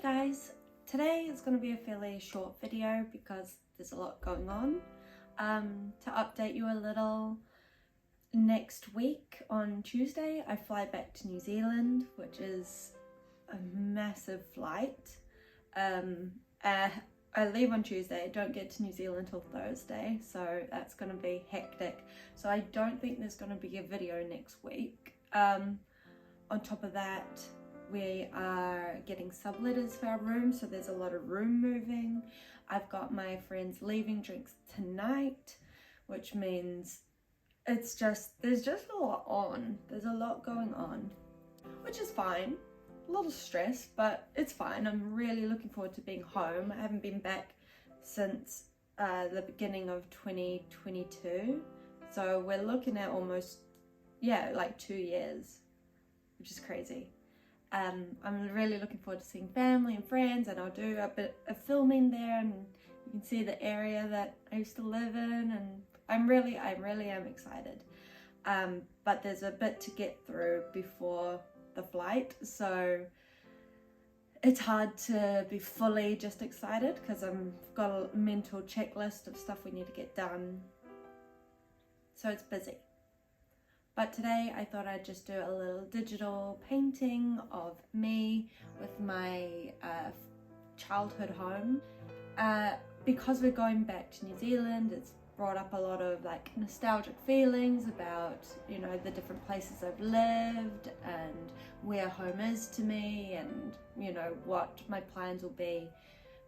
guys, today is going to be a fairly short video because there's a lot going on. To update you a little, next week on Tuesday I fly back to New Zealand, which is a massive flight. I leave on Tuesday, don't get to New Zealand till Thursday, so that's going to be hectic. So I don't think there's going to be a video next week. On top of that, we are getting subletters for our room, so there's a lot of room moving. I've got my friends leaving drinks tonight, which means there's just a lot on. There's a lot going on, which is fine. A lot of stress, but it's fine. I'm really looking forward to being home. I haven't been back since the beginning of 2022, so we're looking at almost, like 2 years, which is crazy. I'm really looking forward to seeing family and friends, and I'll do a bit of filming there, and you can see the area that I used to live in, and I really am excited. But there's a bit to get through before the flight, so it's hard to be fully just excited because I've got a mental checklist of stuff we need to get done, so it's busy. But today I thought I'd just do a little digital painting of me with my childhood home. Because we're going back to New Zealand, it's brought up a lot of like nostalgic feelings about, you know, the different places I've lived and where home is to me, and, you know, what my plans will be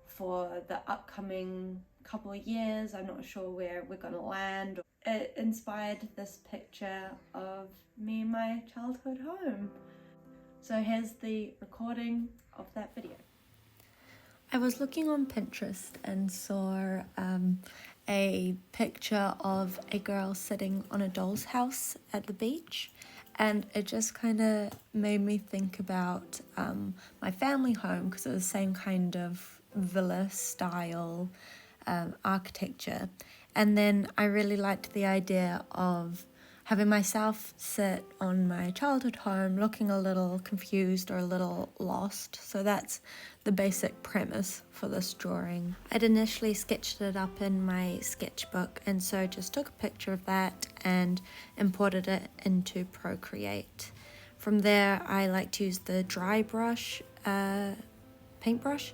for the upcoming couple of years. I'm not sure where we're gonna land. It inspired this picture of me in my childhood home. So here's the recording of that video. I was looking on Pinterest and saw a picture of a girl sitting on a doll's house at the beach, and it just kind of made me think about my family home, because it was the same kind of villa style architecture. And then I really liked the idea of having myself sit on my childhood home looking a little confused or a little lost. So that's the basic premise for this drawing. I'd initially sketched it up in my sketchbook, and so just took a picture of that and imported it into Procreate. From there, I like to use the dry brush paintbrush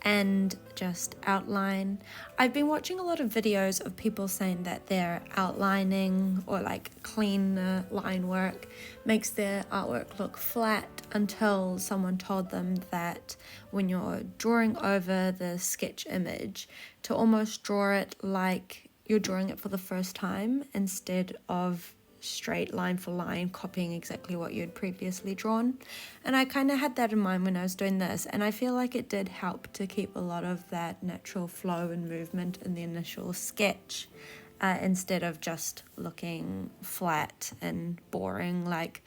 and just outline. I've been watching a lot of videos of people saying that their outlining or like clean line work makes their artwork look flat, until someone told them that when you're drawing over the sketch image, to almost draw it like you're drawing it for the first time, instead of straight line for line copying exactly what you had previously drawn. And I kind of had that in mind when I was doing this, and I feel like it did help to keep a lot of that natural flow and movement in the initial sketch, instead of just looking flat and boring like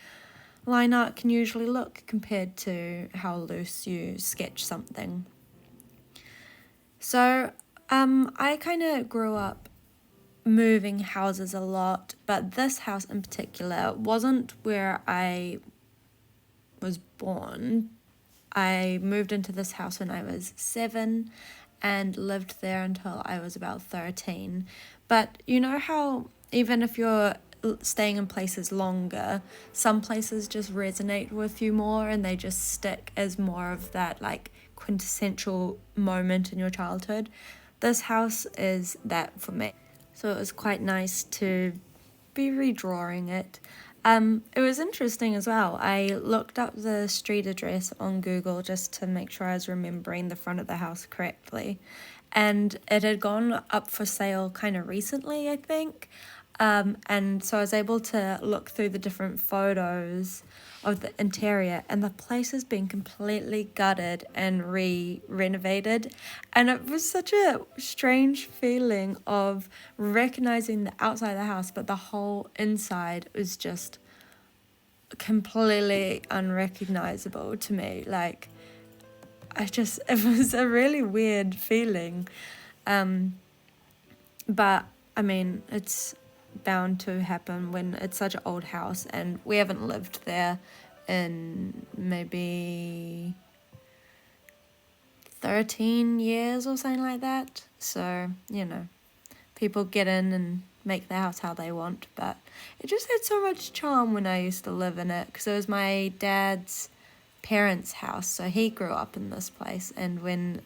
line art can usually look compared to how loose you sketch something. So I kind of grew up moving houses a lot, but this house in particular wasn't where I was born. I moved into this house when I was 7 and lived there until I was about 13. But you know how even if you're staying in places longer, some places just resonate with you more, and they just stick as more of that like quintessential moment in your childhood. This house is that for me. So it was quite nice to be redrawing it. It was interesting as well. I looked up the street address on Google just to make sure I was remembering the front of the house correctly. And it had gone up for sale kind of recently, I think. And so I was able to look through the different photos of the interior, and the place has been completely gutted and renovated. And it was such a strange feeling of recognizing the outside of the house, but the whole inside was just completely unrecognizable to me. Like, it was a really weird feeling. But I mean, it's bound to happen when it's such an old house, and we haven't lived there in maybe 13 years or something like that. So, you know, people get in and make the house how they want, but it just had so much charm when I used to live in it, because it was my dad's parents' house, so he grew up in this place, and when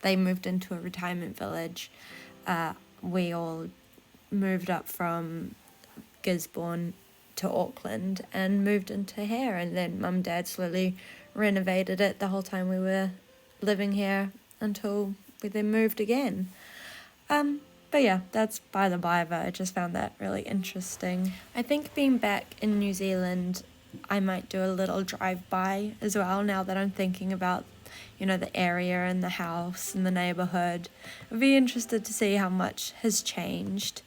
they moved into a retirement village, we all moved up from Gisborne to Auckland and moved into here, and then Mum and Dad slowly renovated it the whole time we were living here until we then moved again. But yeah, that's by the by, but I just found that really interesting. I think being back in New Zealand, I might do a little drive-by as well, now that I'm thinking about, you know, the area and the house and the neighbourhood. I'd be interested to see how much has changed.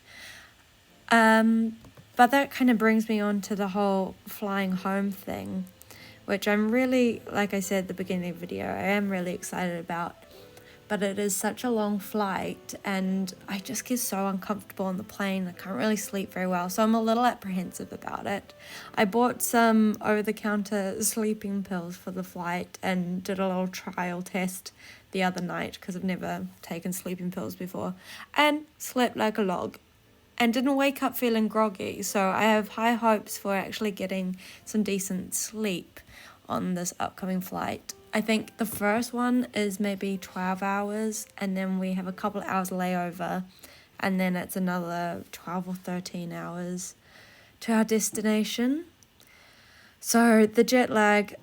But that kind of brings me on to the whole flying home thing, which I'm really, like I said at the beginning of the video, I am really excited about. But it is such a long flight, and I just get so uncomfortable on the plane. I can't really sleep very well, so I'm a little apprehensive about it. I bought some over-the-counter sleeping pills for the flight and did a little trial test the other night, because I've never taken sleeping pills before, and slept like a log and didn't wake up feeling groggy. So I have high hopes for actually getting some decent sleep on this upcoming flight. I think the first one is maybe 12 hours, and then we have a couple of hours layover, and then it's another 12 or 13 hours to our destination. So the jet lag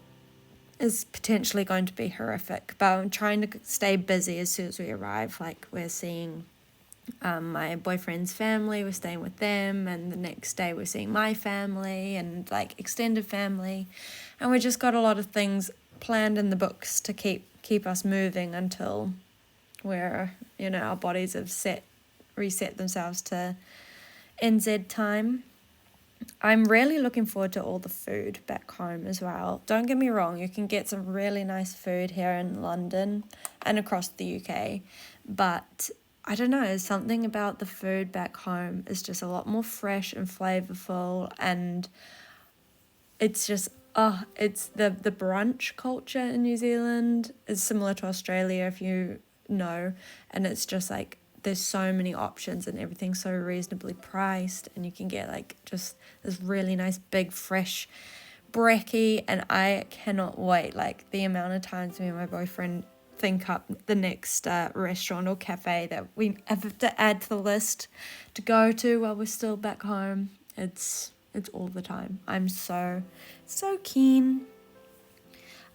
is potentially going to be horrific, but I'm trying to stay busy as soon as we arrive. Like, we're seeing my boyfriend's family, we're staying with them, and the next day we're seeing my family and like extended family, and we just got a lot of things planned in the books to keep us moving until we're, you know, our bodies have reset themselves to NZ time. I'm really looking forward to all the food back home as well. Don't get me wrong, you can get some really nice food here in London and across the UK, but I don't know, something about the food back home is just a lot more fresh and flavourful, and it's just, it's the brunch culture in New Zealand is similar to Australia, if you know, and it's just like there's so many options and everything's so reasonably priced, and you can get like just this really nice big fresh brekkie, and I cannot wait. Like, the amount of times me and my boyfriend think up the next restaurant or cafe that we have to add to the list to go to while we're still back home. It's all the time. I'm so keen.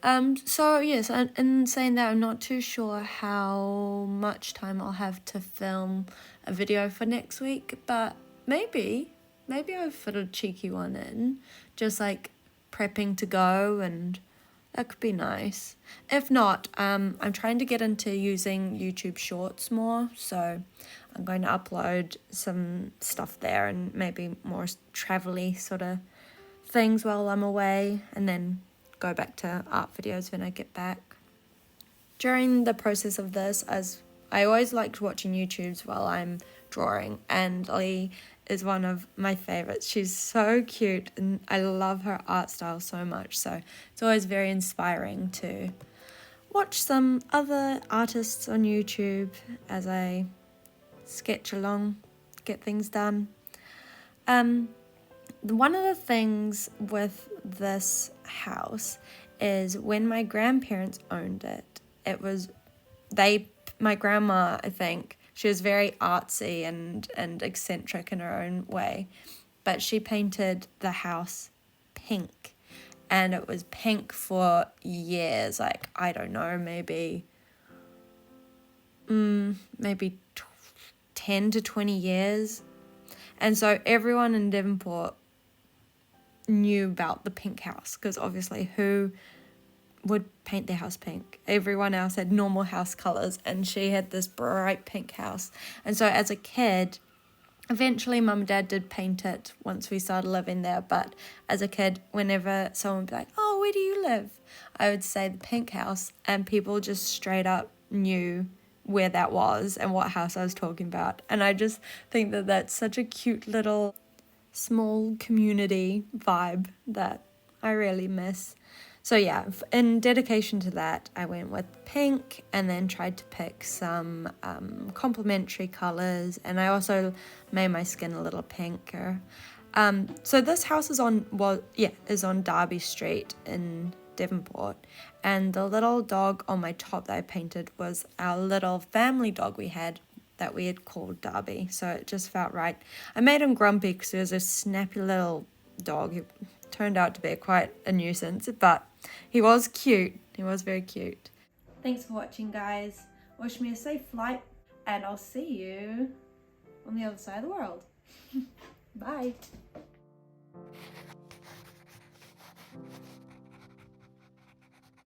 So yes, in saying that, I'm not too sure how much time I'll have to film a video for next week, but maybe I'll fit a cheeky one in, just like prepping to go, and that could be nice. If not, I'm trying to get into using YouTube Shorts more, so I'm going to upload some stuff there and maybe more travel-y sort of things while I'm away, and then go back to art videos when I get back. During the process of this, as I always liked watching YouTubes while I'm drawing, and Lee is one of my favorites. She's so cute, and I love her art style so much, so it's always very inspiring to watch some other artists on YouTube as I sketch along, get things done. One of the things with this house is when my grandparents owned it, my grandma, I think, she was very artsy and eccentric in her own way, but she painted the house pink, and it was pink for years, like, I don't know, maybe 10 to 20 years. And so everyone in Devonport knew about the pink house, because obviously who would paint their house pink? Everyone else had normal house colours, and she had this bright pink house. And so as a kid, eventually Mum and Dad did paint it once we started living there, but as a kid, whenever someone would be like, oh, where do you live? I would say the pink house, and people just straight up knew where that was and what house I was talking about. And I just think that that's such a cute little small community vibe that I really miss. So yeah, in dedication to that, I went with pink and then tried to pick some complementary colors, and I also made my skin a little pinker. So this house is on Derby Street in Devonport, and the little dog on my top that I painted was our little family dog we had that we had called Derby, so it just felt right. I made him grumpy because he was a snappy little dog. He turned out to be quite a nuisance, but he was cute. He was very cute. Thanks for watching, guys. Wish me a safe flight, and I'll see you on the other side of the world. Bye.